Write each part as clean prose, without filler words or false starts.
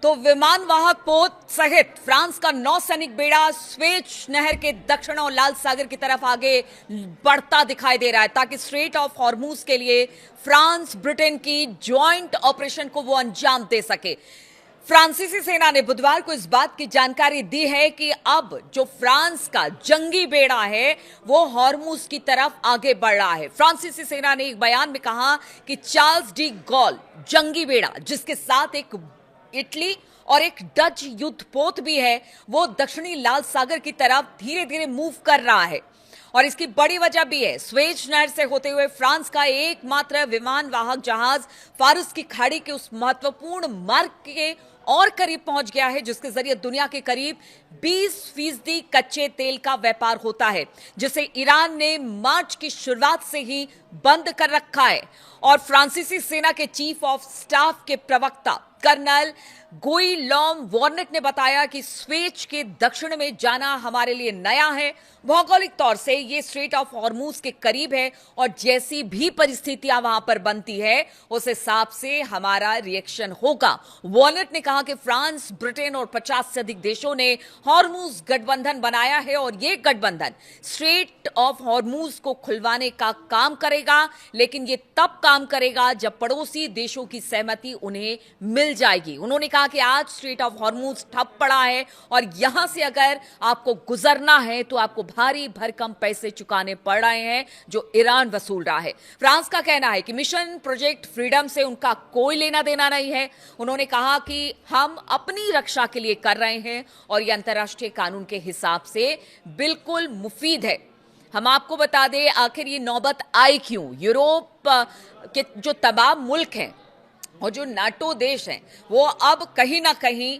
तो विमानवाहक पोत सहित फ्रांस का नौसैनिक बेड़ा स्वेज नहर के दक्षिण और लाल सागर की तरफ आगे बढ़ता दिखाई दे रहा है ताकि स्ट्रेट ऑफ हॉर्मूज के लिए फ्रांस ब्रिटेन की ज्वाइंट ऑपरेशन को वो अंजाम दे सके। फ्रांसीसी सेना ने बुधवार को इस बात की जानकारी दी है कि अब जो फ्रांस का जंगी बेड़ा है वो हॉर्मूज की तरफ आगे बढ़ रहा है। फ्रांसीसी सेना ने एक बयान में कहा कि चार्ल्स डी गॉल जंगी बेड़ा, जिसके साथ एक इटली और एक डच युद्धपोत भी है, वो दक्षिणी लाल सागर की तरफ धीरे धीरे मूव कर रहा है। और इसकी बड़ी वजह भी है, स्वेज नहर से होते हुए फ्रांस का एकमात्र विमान वाहक जहाज फारस की खाड़ी के उस महत्वपूर्ण मार्ग के और करीब पहुंच गया है जिसके जरिए दुनिया के करीब 20% कच्चे तेल का व्यापार होता है, जिसे ईरान ने मार्च की शुरुआत से ही बंद कर रखा है। और फ्रांसीसी सेना के चीफ ऑफ स्टाफ के प्रवक्ता कर्नल गोई लॉम वॉर्नेट ने बताया कि स्वेज के दक्षिण में जाना हमारे लिए नया है। भौगोलिक तौर से ये स्ट्रेट ऑफ हॉर्मूज के करीब है और जैसी भी परिस्थितियां वहां पर बनती है उस हिसाब से हमारा रिएक्शन होगा। वॉर्नेट ने कहा कि फ्रांस, ब्रिटेन और 50 से अधिक देशों ने हॉर्मूज गठबंधन बनाया है और ये गठबंधन स्ट्रेट ऑफ हॉर्मूज को खुलवाने का काम करेगा, लेकिन ये तब काम करेगा जब पड़ोसी देशों की सहमति उन्हें मिल जाएगी। उन्होंने कहा कि आज स्ट्रेट ऑफ हॉर्मूज ठप पड़ा है और यहां से अगर आपको गुजरना है तो आपको भारी भरकम पैसे चुकाने पड़ रहे हैं जो ईरान वसूल रहा है। फ्रांस का कहना है कि मिशन प्रोजेक्ट फ्रीडम से उनका कोई लेना देना नहीं है। उन्होंने कहा कि हम अपनी रक्षा के लिए कर रहे हैं और यह अंतर्राष्ट्रीय कानून के हिसाब से बिल्कुल मुफीद है। हम आपको बता दें आखिर ये नौबत आई क्यों। यूरोप के जो तमाम मुल्क हैं और जो नाटो देश हैं वो अब कहीं ना कहीं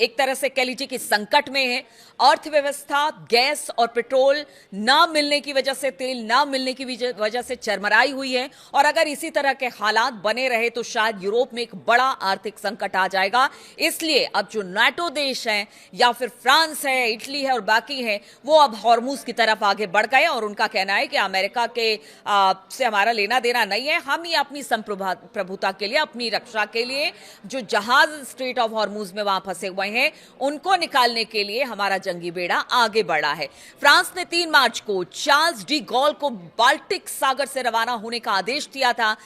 एक तरह से कह लीजिए कि संकट में है। अर्थव्यवस्था गैस और पेट्रोल ना मिलने की वजह से, तेल ना मिलने की वजह से चरमराई हुई है और अगर इसी तरह के हालात बने रहे तो शायद यूरोप में एक बड़ा आर्थिक संकट आ जाएगा। इसलिए अब जो नाटो देश हैं या फिर फ्रांस है, इटली है और बाकी हैं, वो अब हॉर्मूज की तरफ आगे बढ़ गए और उनका कहना है कि अमेरिका के से हमारा लेना देना नहीं है। हम ही अपनी संप्रभुता के लिए, अपनी रक्षा के लिए जो जहाज स्ट्रेट ऑफ हॉर्मूज में वहां फंसे हुए हैं उनको निकालने के लिए हमारा जंगी बेड़ा आगे बढ़ा है। फ्रांस ने 3 मार्च को चार्ल्स डी गॉल को बाल्टिक सागर से रवाना होने का आदेश दिया था।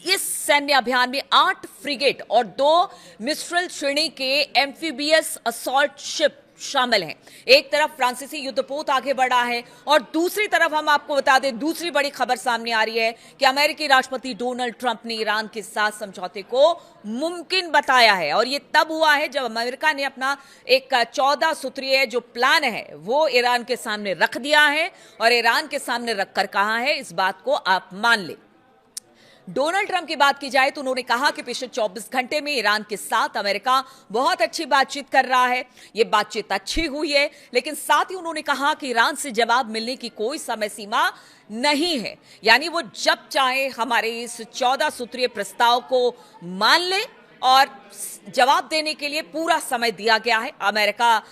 इस सैन्य अभियान में 8 फ्रिगेट और 2 मिस्ट्रल श्रेणी के एम्फीबियस असॉल्ट शिप शामिल हैं। एक तरफ फ्रांसीसी युद्धपोत आगे बढ़ा है और दूसरी तरफ हम आपको बता दें, दूसरी बड़ी खबर सामने आ रही है कि अमेरिकी राष्ट्रपति डोनाल्ड ट्रंप ने ईरान के साथ समझौते को मुमकिन बताया है और यह तब हुआ है जब अमेरिका ने अपना एक 14 सूत्रीय जो प्लान है वो ईरान के सामने रख दिया है और ईरान के सामने रखकर कहा है इस बात को आप मान लें। डोनाल्ड ट्रंप की बात की जाए तो उन्होंने कहा कि पिछले 24 घंटे में ईरान के साथ अमेरिका बहुत अच्छी बातचीत कर रहा है। ये बातचीत अच्छी हुई है, लेकिन साथ ही उन्होंने कहा कि ईरान से जवाब मिलने की कोई समय सीमा नहीं है, यानी वो जब चाहे हमारे इस 14 सूत्रीय प्रस्ताव को मान ले और जवाब देने के लिए पूरा समय दिया गया है। अमेरिका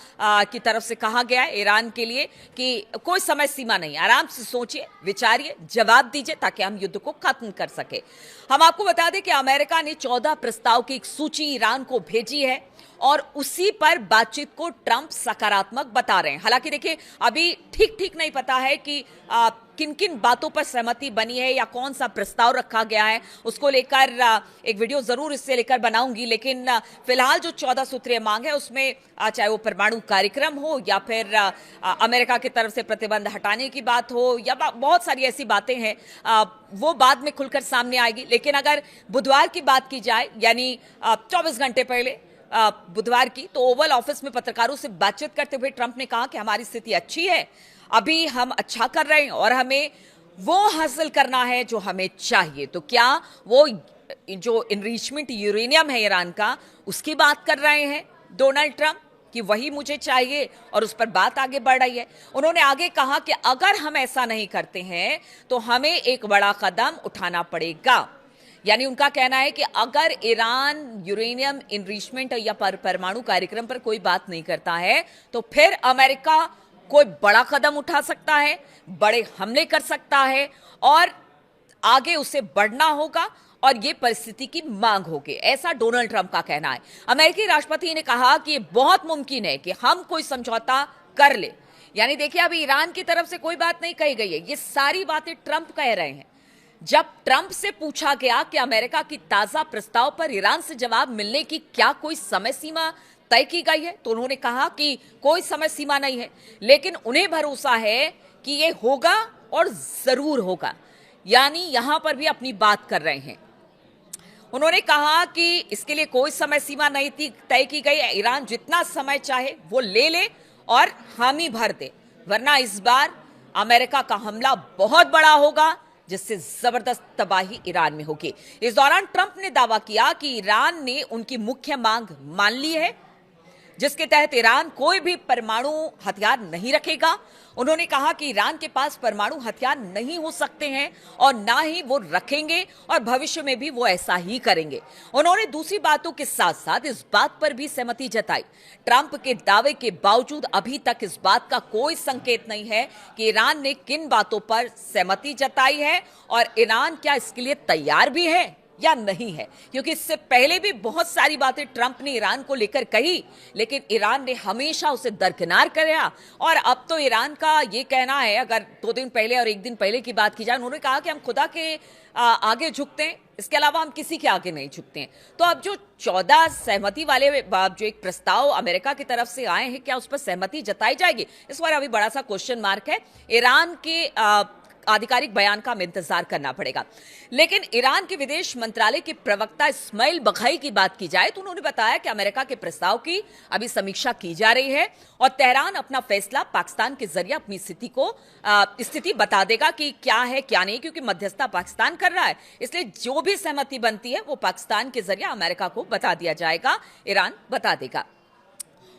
की तरफ से कहा गया है ईरान के लिए कि कोई समय सीमा नहीं, आराम से सोचिए, विचारिए, जवाब दीजिए ताकि हम युद्ध को खत्म कर सके। हम आपको बता दें कि अमेरिका ने 14 प्रस्ताव की एक सूची ईरान को भेजी है और उसी पर बातचीत को ट्रंप सकारात्मक बता रहे हैं। हालांकि देखिए अभी ठीक नहीं पता है कि किन किन बातों पर सहमति बनी है या कौन सा प्रस्ताव रखा गया है, उसको लेकर एक वीडियो जरूर इससे लेकर बनाऊंगी। लेकिन फिलहाल जो 14 सूत्रीय मांग है उसमें चाहे वो परमाणु कार्यक्रम हो या फिर अमेरिका की तरफ से प्रतिबंध हटाने की बात हो या बहुत सारी ऐसी बातें हैं, वो बाद में खुलकर सामने आएगी। लेकिन अगर बुधवार की बात की जाए, यानी 24 घंटे पहले बुधवार की, तो ओवल ऑफिस में पत्रकारों से बातचीत करते हुए ट्रंप ने कहा कि हमारी स्थिति अच्छी है, अभी हम अच्छा कर रहे हैं और हमें वो हासिल करना है जो हमें चाहिए। तो क्या वो जो इनरिचमेंट यूरेनियम है ईरान का, उसकी बात कर रहे हैं डोनाल्ड ट्रंप कि वही मुझे चाहिए और उस पर बात आगे बढ़ रही है। उन्होंने आगे कहा कि अगर हम ऐसा नहीं करते हैं तो हमें एक बड़ा कदम उठाना पड़ेगा। यानी उनका कहना है कि अगर ईरान यूरेनियम इनरिचमेंट या परमाणु कार्यक्रम पर कोई बात नहीं करता है तो फिर अमेरिका कोई बड़ा कदम उठा सकता है, बड़े हमले कर सकता है और आगे उसे बढ़ना होगा और ये परिस्थिति की मांग होगी, ऐसा डोनाल्ड ट्रंप का कहना है। अमेरिकी राष्ट्रपति ने कहा कि ये बहुत मुमकिन है कि हम कोई समझौता कर ले। यानी देखिए, अभी ईरान की तरफ से कोई बात नहीं कही गई है, ये सारी बातें ट्रंप कह रहे हैं। जब ट्रंप से पूछा गया कि अमेरिका की ताजा प्रस्ताव पर ईरान से जवाब मिलने की क्या कोई समय सीमा तय की गई है, तो उन्होंने कहा कि कोई समय सीमा नहीं है, लेकिन उन्हें भरोसा है कि ये होगा और जरूर होगा। यानी यहां पर भी अपनी बात कर रहे हैं। उन्होंने कहा कि इसके लिए कोई समय सीमा नहीं थी तय की गई है, ईरान जितना समय चाहे वो ले ले और हामी भर दे, वरना इस बार अमेरिका का हमला बहुत बड़ा होगा, जिससे जबरदस्त तबाही ईरान में होगी। इस दौरान ट्रंप ने दावा किया कि ईरान ने उनकी मुख्य मांग मान ली है, जिसके तहत ईरान कोई भी परमाणु हथियार नहीं रखेगा। उन्होंने कहा कि ईरान के पास परमाणु हथियार नहीं हो सकते हैं और ना ही वो रखेंगे और भविष्य में भी वो ऐसा ही करेंगे। उन्होंने दूसरी बातों के साथ साथ इस बात पर भी सहमति जताई। ट्रंप के दावे के बावजूद अभी तक इस बात का कोई संकेत नहीं है कि ईरान ने किन बातों पर सहमति जताई है और ईरान क्या इसके लिए तैयार भी है या नहीं है, क्योंकि इससे पहले भी बहुत सारी बातें ट्रंप ने ईरान को लेकर कही, लेकिन ईरान ने हमेशा उसे दरकिनार किया। और अब तो ईरान का ये कहना है, अगर 2 दिन पहले और 1 दिन पहले की बात की जाए, उन्होंने कहा कि हम खुदा के आगे झुकते हैं, इसके अलावा हम किसी के आगे नहीं झुकते हैं। तो अब जो 14 सहमति वाले जो एक प्रस्ताव अमेरिका की तरफ से आए हैं, क्या उस पर सहमति जताई जाएगी, इस पर अभी बड़ा सा क्वेश्चन मार्क है। ईरान के आधिकारिक बयान का हमें इंतजार करना पड़ेगा। लेकिन ईरान के विदेश मंत्रालय के प्रवक्ता इस्माइल बघई की बात की जाए तो उन्होंने बताया कि अमेरिका के प्रस्ताव की अभी समीक्षा की जा रही है और तेहरान अपना फैसला पाकिस्तान के जरिए अपनी स्थिति बता देगा कि क्या है क्या नहीं, क्योंकि मध्यस्थता पाकिस्तान कर रहा है। इसलिए जो भी सहमति बनती है वो पाकिस्तान के जरिए अमेरिका को बता दिया जाएगा, ईरान बता देगा।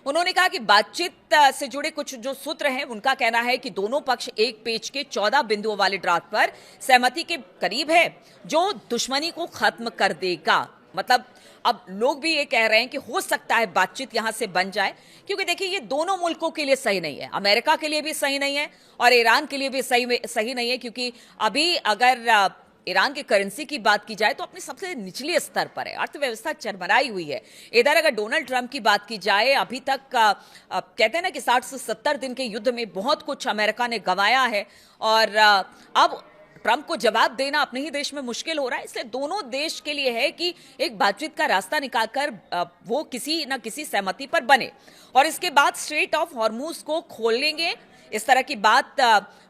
उन्होंने कहा कि बातचीत से जुड़े कुछ जो सूत्र हैं, उनका कहना है कि दोनों पक्ष एक पेज के 14 बिंदुओं वाले ड्राफ्ट पर सहमति के करीब है, जो दुश्मनी को खत्म कर देगा। मतलब अब लोग भी ये कह रहे हैं कि हो सकता है बातचीत यहां से बन जाए, क्योंकि देखिए ये दोनों मुल्कों के लिए सही नहीं है, अमेरिका के लिए भी सही नहीं है और ईरान के लिए भी सही नहीं है, क्योंकि अभी अगर ईरान की करेंसी की बात की जाए तो अपने सबसे निचले स्तर पर है, अर्थव्यवस्था चरमराई हुई है। इधर अगर डोनाल्ड ट्रंप की बात की जाए, अभी तक कहते हैं ना कि 60 से 70 दिन के युद्ध में बहुत कुछ अमेरिका ने गंवाया है और अब ट्रंप को जवाब देना अपने ही देश में मुश्किल हो रहा है। इसलिए दोनों देश के लिए है कि एक बातचीत का रास्ता निकालकर वो किसी न किसी सहमति पर बने और इसके बाद स्ट्रेट ऑफ हॉर्मूज को खोलेंगे। इस तरह की बात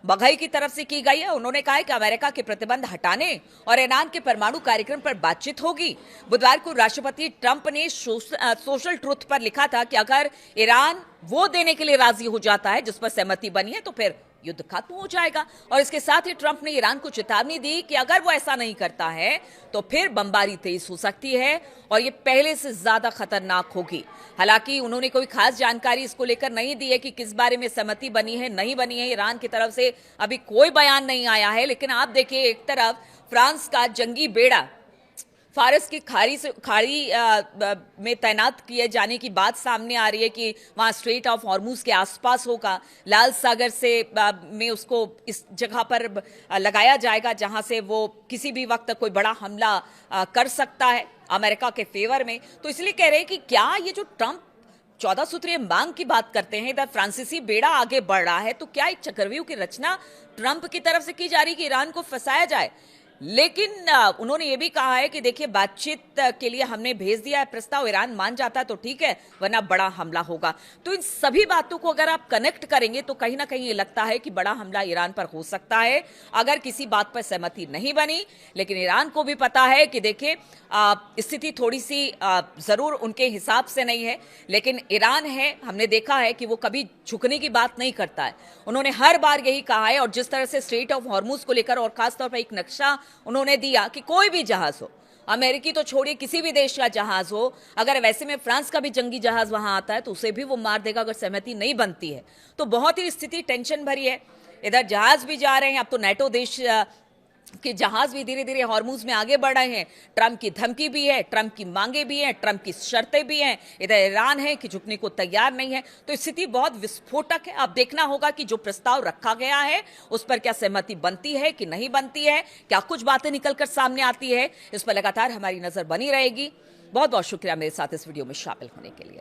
बघई की तरफ से की गई है। उन्होंने कहा है कि अमेरिका के प्रतिबंध हटाने और ईरान के परमाणु कार्यक्रम पर बातचीत होगी। बुधवार को राष्ट्रपति ट्रंप ने सोशल ट्रुथ पर लिखा था कि अगर ईरान वो देने के लिए राजी हो जाता है जिस पर सहमति बनी है तो फिर युद्ध खत्म हो जाएगा। और इसके साथ ही ट्रंप ने ईरान को चेतावनी दी कि अगर वो ऐसा नहीं करता है तो फिर बमबारी तेज हो सकती है और ये पहले से ज्यादा खतरनाक होगी। हालांकि उन्होंने कोई खास जानकारी इसको लेकर नहीं दी है कि किस बारे में सहमति बनी है नहीं बनी है। ईरान की तरफ से अभी कोई बयान नहीं आया है। लेकिन आप देखिए, एक तरफ फ्रांस का जंगी बेड़ा फारस की खाड़ी में तैनात किए जाने की बात सामने आ रही है कि वहां स्ट्रेट ऑफ हॉर्मूज के आसपास होगा, लाल सागर से में उसको इस जगह पर लगाया जाएगा जहां से वो किसी भी वक्त कोई बड़ा हमला कर सकता है अमेरिका के फेवर में। तो इसलिए कह रहे हैं कि क्या ये जो ट्रंप 14 सूत्रीय मांग की बात करते हैं, इधर फ्रांसीसी बेड़ा आगे बढ़ रहा है, तो क्या एक चक्रव्यूह की रचना ट्रंप की तरफ से की जा रही है कि ईरान को फंसाया जाए। लेकिन उन्होंने ये भी कहा है कि देखिए, बातचीत के लिए हमने भेज दिया है प्रस्ताव, ईरान मान जाता है तो ठीक है, वरना बड़ा हमला होगा। तो इन सभी बातों को अगर आप कनेक्ट करेंगे तो कहीं ना कहीं ये लगता है कि बड़ा हमला ईरान पर हो सकता है अगर किसी बात पर सहमति नहीं बनी। लेकिन ईरान को भी पता है कि देखिए, स्थिति थोड़ी सी जरूर उनके हिसाब से नहीं है, लेकिन ईरान है, हमने देखा है कि वो कभी झुकने की बात नहीं करता है। उन्होंने हर बार यही कहा है और जिस तरह से स्ट्रेट ऑफ हॉर्मूज को लेकर और खासतौर पर एक नक्शा उन्होंने दिया कि कोई भी जहाज हो, अमेरिकी तो छोड़िए, किसी भी देश का जहाज हो, अगर वैसे में फ्रांस का भी जंगी जहाज वहां आता है तो उसे भी वो मार देगा अगर सहमति नहीं बनती है। तो बहुत ही स्थिति टेंशन भरी है। इधर जहाज भी जा रहे हैं, अब तो नेटो देश कि जहाज भी धीरे धीरे हॉर्मूज में आगे बढ़ रहे हैं। ट्रंप की धमकी भी है, ट्रंप की मांगे भी हैं, ट्रंप की शर्तें भी हैं, इधर ईरान है कि झुकने को तैयार नहीं है। तो स्थिति बहुत विस्फोटक है। अब देखना होगा कि जो प्रस्ताव रखा गया है उस पर क्या सहमति बनती है कि नहीं बनती है, क्या कुछ बातें निकलकर सामने आती है। इस पर लगातार हमारी नजर बनी रहेगी। बहुत बहुत शुक्रिया मेरे साथ इस वीडियो में शामिल होने के लिए।